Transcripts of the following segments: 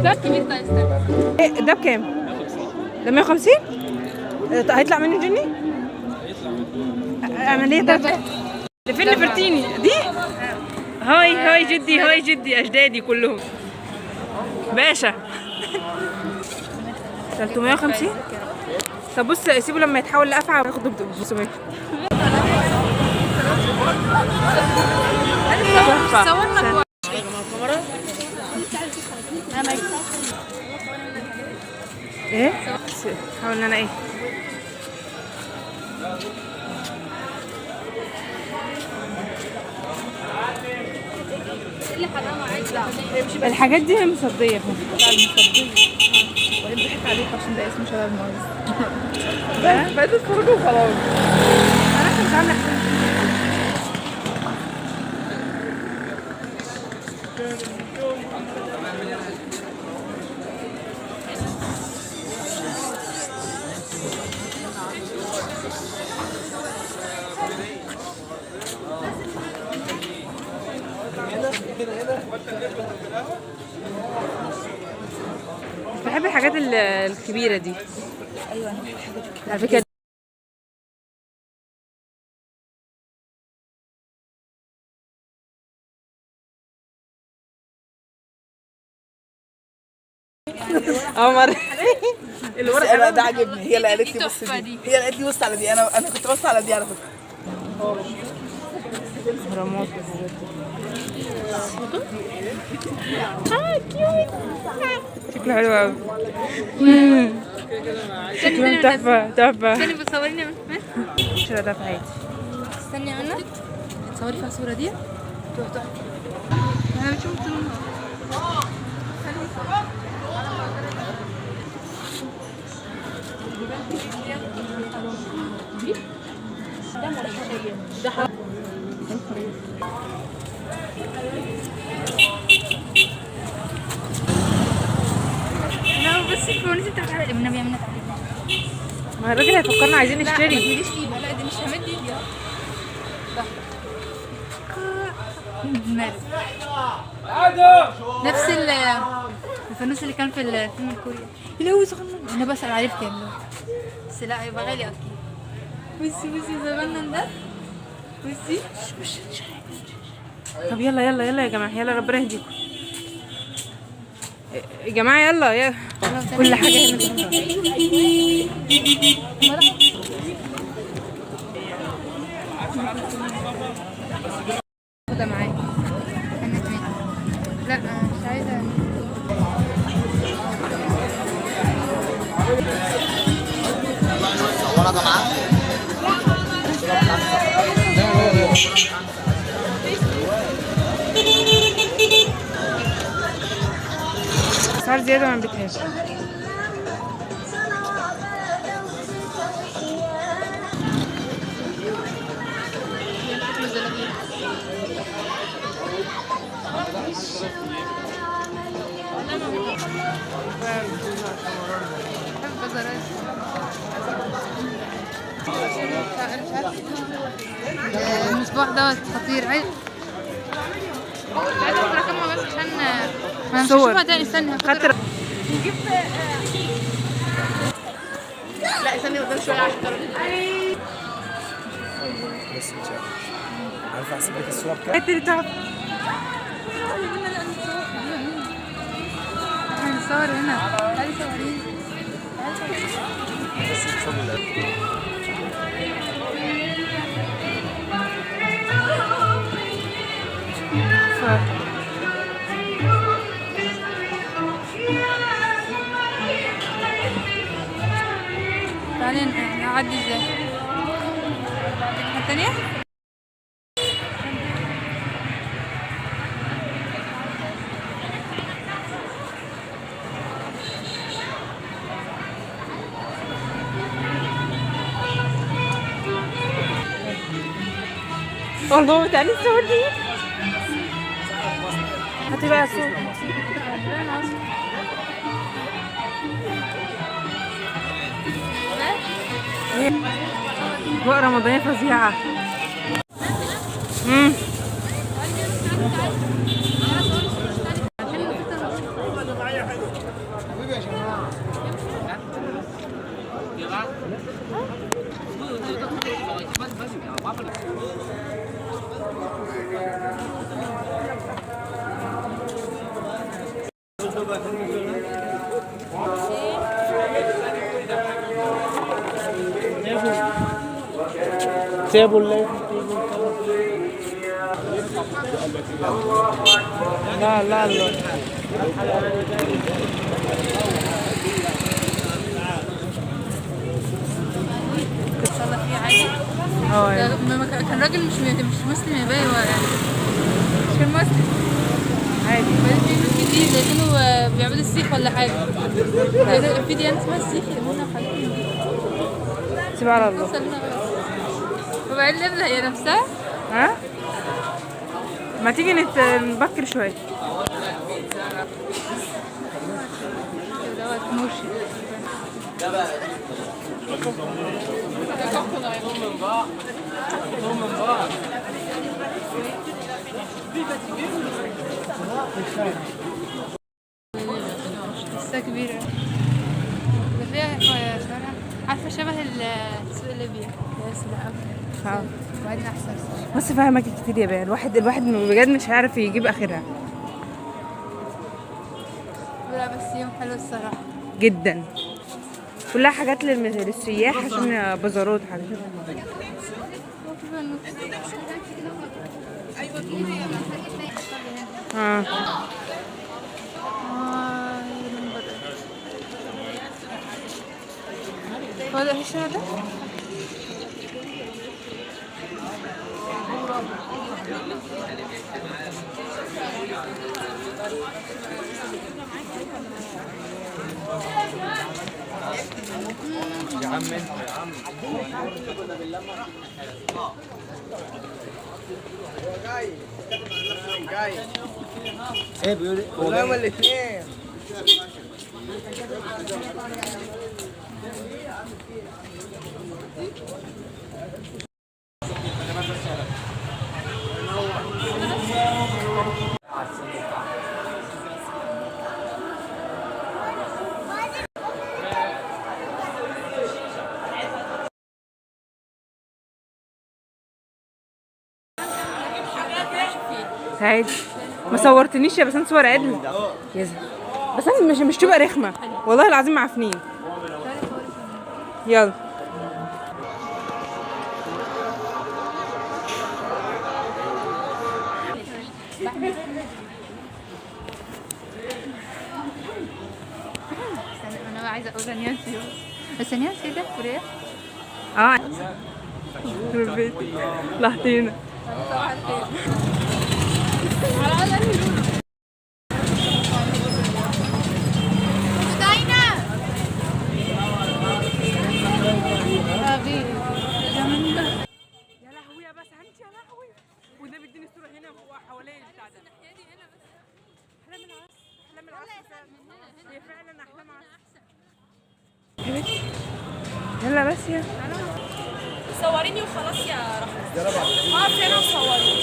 ده كبير. طيب استنى، ايه ده بكام؟ ده 150. هيطلع منه جني؟ عملية ده فين نفرتيني دي؟ هاي هاي جدي، هاي جدي، اجدادي كلهم باشا. 350. طب بص سيبه لما يتحول لأفعى وناخده ب500. صورنا ايه؟ حاول ان انا ايه؟ الحاجات دي هي مصدية. وبعدين ضحك عليك عشان ده اسمه شباب المايز. بس بقيت اتفرجوا وخلاص. انا مش عامله بحب الحاجات الكبيرة دي. ايوه انا بحب الحاجات الكبيرة على فكرة مرة الورقه ده عاجبني. هي اللي قالت لي بص دي، هي اللي قالت لي بص على دي. انا كنت بص على دي على فكره. اهرامات. شكله حلو قوي. شكله تحفة تحفة. استني بتصوريني من مش ده في حياتي. استني يا منى تصوري فيها الصورة دي. تحفة. انا مش مطلوبة. لا بس الفوانيس بتاعت على النبي عملت عليها. ما الراجل هيفكرنا عايزين لا ما نشتري. تمديش ايدي. لا دي مش همد ايدي. ماله نفس الفانوس اللي كان في الفيلم الكوري. لو سخن انا بسأل عليه بكام ده، بس لا هيبقى غالي اكيد. بصي زماننا ده. بصي طب يلا يلا يلا يا جماعة، يلا ربنا يهديكم يا جماعة. يلا كل حاجة هنا خدها معايا. لا مش عايزة. اسعار زيادة ما بتهاش. المصباح دوت خطير. عايزة اخد رقمها بس عشان ما مش صور. هشوفها تاني. استني خدت لا استني قدام شويه عشان بس مش عارف احسب لك الصوره بكام. اللي تعب. هنصور هنا. تعالي صوريني. تعالي نعدي ازاي. الثانية الله تعالي الصور دي. هاتي بقى الصور. بقى رمضانية فظيعة. تيبل ليه؟ لا لا لا صلى فيه عادي. كان راجل مش مسلم يا باي يعني مش كان مسلم عادي. بعدين في ناس كتير زي كانوا بيعبدوا السيخ ولا حاجة. في ديانة اسمها السيخ يقولونها حاجة. سيب على الله. وبعدين القبلة هي نفسها. ها؟ ما تيجي نبكر شوية. دوت مرشد. لسه كبيرة. ده فيها شوارع عارفة شبه السوق الليبي. بس لا وبعدين أحسن. بس فيها أماكن كتير يا بيه. الواحد بجد مش هيعرف يجيب آخرها. لا بس يوم حلو الصراحة. جدا. كلها حاجات للسياح عشان بازارات حاجات. هو ده الشارع ده؟ يا عم انت يا عم جاي ايه بيقول ايه؟ والله هما الاثنين عادي. ما صورتنيش يا بس انت صور عدل يا زلمه. بس انت مش تبقى رخمه والله العظيم معفنين. يلا انا عايزه اقول نيانسي بس نيانسي ده كوريا. في البيت لحظتين. يا لهوي يا بس انت يا لهوي. وده بيديني صوره هنا حوالين البتاع ده. احلام العصر. احلام العصر هي فعلا احلام عصر. يلا بس يا صوريني وخلاص يا رحمة. اقف هنا وصوريني.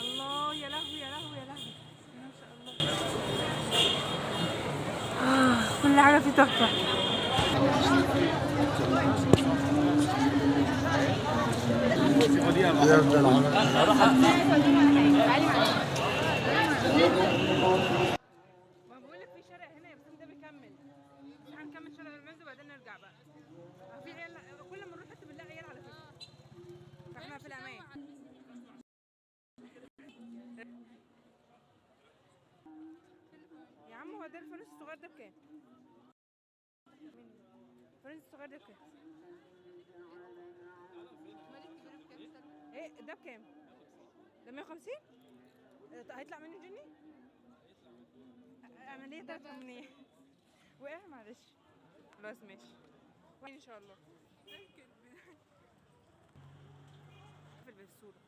الله يا لهوي يا لهوي يا لهوي. ما شاء الله. كل حاجه فيه تحفه. ما بقول لك في شارع هنا يا بس ده بيكمل. هنكمل شارع المنزل وبعدين نرجع بقى. في عيال كل ما نروح حته بنلاقي عيال على فكره. فاحنا في الامان. يا عم هو ده الفانوس الصغير ده بكام؟ الفانوس الصغير ده بكام؟ ايه ده بكام؟ ده 150؟ هيطلع منه جني؟ عملية ده منين؟ وقع معلش. خلاص ماشي. ان شاء الله. في الصورة.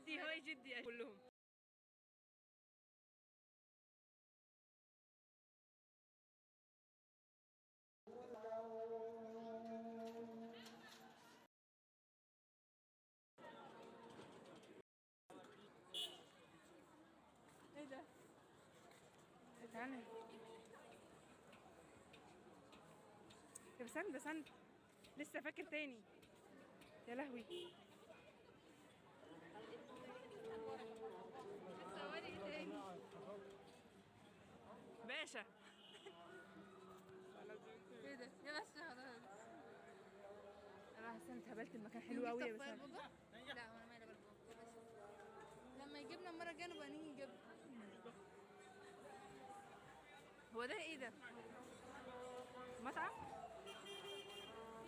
جدي هاي جدي كلهم. ايه ده؟ تعالى. طب استنى لسه فاكر تاني. يا لهوي. تصوري ايه تاني؟ باشا. ايه ده؟ يا بس خلاص. انا حاسه اني اتهبلت، المكان حلو قوي يا بس. لا وانا مالي بالبابا بس لما يجيبنا المره الجايه نبقى نيجي نجيب. هو ده ايه ده؟ مطعم؟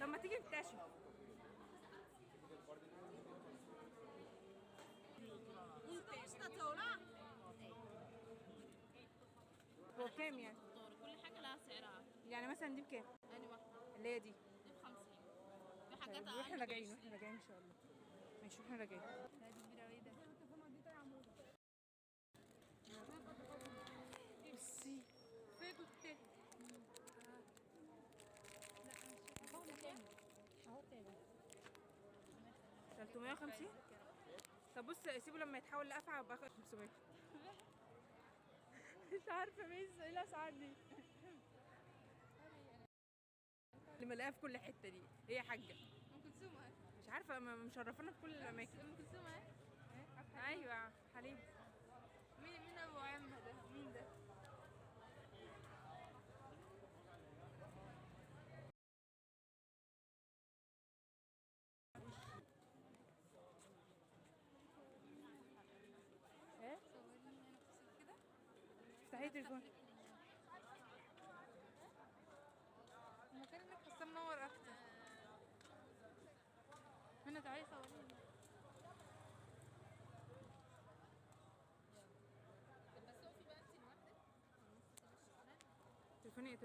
طب ما تيجي نكتشف. هو بكام يعني؟ كل حاجة لها سعرها. يعني مثلا دي بكام؟ أنهي واحدة؟ اللي هي دي. دي ب50. في حاجات طيب أقل. واحنا راجعين ان شاء الله. ماشي واحنا راجعين. لا دي كبيره قوي ده. بصي فين كنت؟ أهو تاني. 350. طب بص سيبه لما يتحول لأفعى وابقى اخد 500. مش عارفه مين ايه الاسعار دي. اللي ملاقيها في كل حته دي هي حاجه. ام كلثوم اهي. مش عارفه مشرفانا في كل الاماكن. ام كلثوم اهي. ايوه حليب. مين ابو عمها ده؟ مين ده؟ ايه؟ صوريني هنا في كده. افتحي التليفون. المكان هناك حاسه منور اكتر. هنا تعالي صوريني. تليفوني من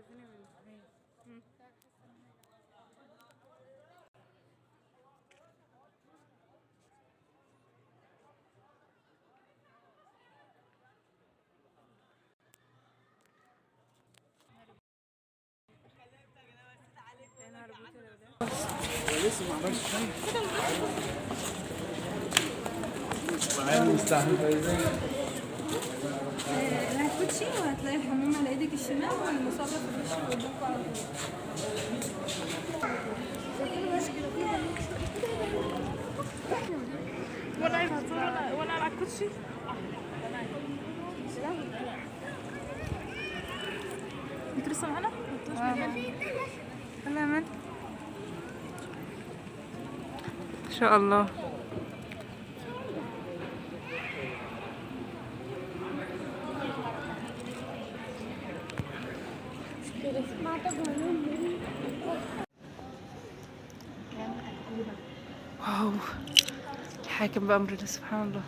يا نهار ابيض يا ولاد. لسه ما عملش حاجه. معايا مستحيل الكوتشي وهتلاقي الحمام على ايدك الشمال والمصلى في الوش قدامكم على طول. ولا على الكوتشي. انت لسه معانا؟ يلا يا مان. ان شاء الله. واو. الحاكم بأمر الله سبحان الله.